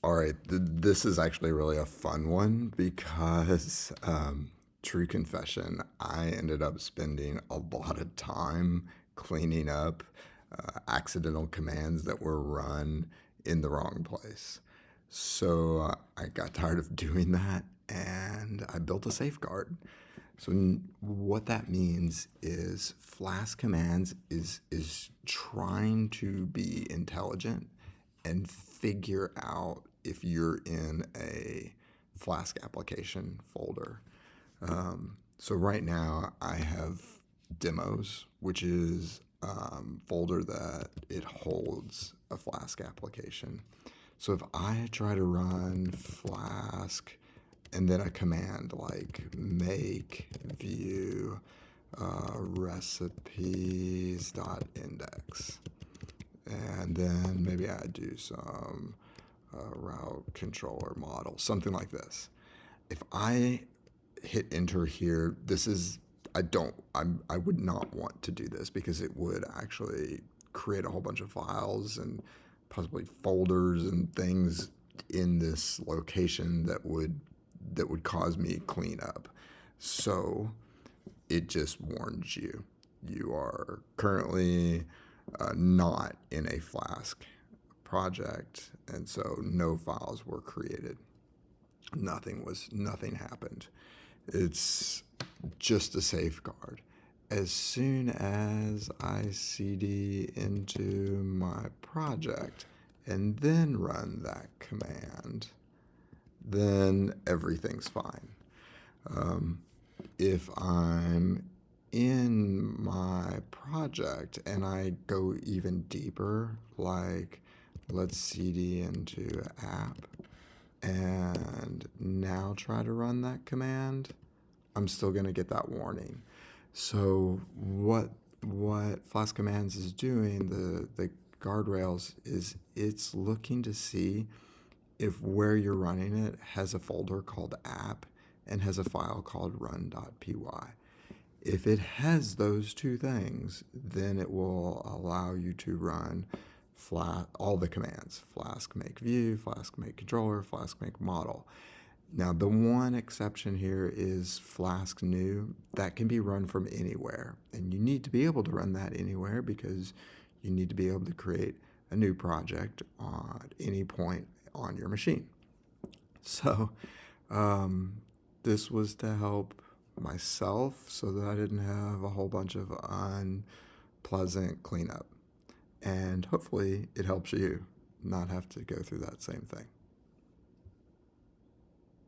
All right, this is actually really a fun one because, true confession, I ended up spending a lot of time cleaning up accidental commands that were run in the wrong place. So I got tired of doing that and I built a safeguard. So what that means is Flask-Commands is trying to be intelligent and figure out if you're in a Flask application folder. So right now I have demos, which is folder that it holds a Flask application. So if I try to run Flask and then a command like make view recipes.index, and then maybe I do some route controller model, something like this. If I hit enter here, I would not want to do this because it would actually create a whole bunch of files and possibly folders and things in this location that would cause me cleanup. So it just warns you. You are currently not in a Flask project, and so no files were created. Nothing happened. It's just a safeguard. As soon as I cd into my project and then run that command, then everything's fine. If I'm in my project and I go even deeper, like let's cd into app and now try to run that command, I'm still going to get that warning. So what Flask-Commands is doing, the guardrails, is it's looking to see if where you're running it has a folder called app and has a file called run.py. If it has those two things, then it will allow you to run all the commands: Flask make view, Flask make controller, Flask make model. Now, the one exception here is Flask new. That can be run from anywhere, and you need to be able to run that anywhere because you need to be able to create a new project at any point on your machine. So this was to help myself so that I didn't have a whole bunch of unpleasant cleanup. And hopefully it helps you not have to go through that same thing.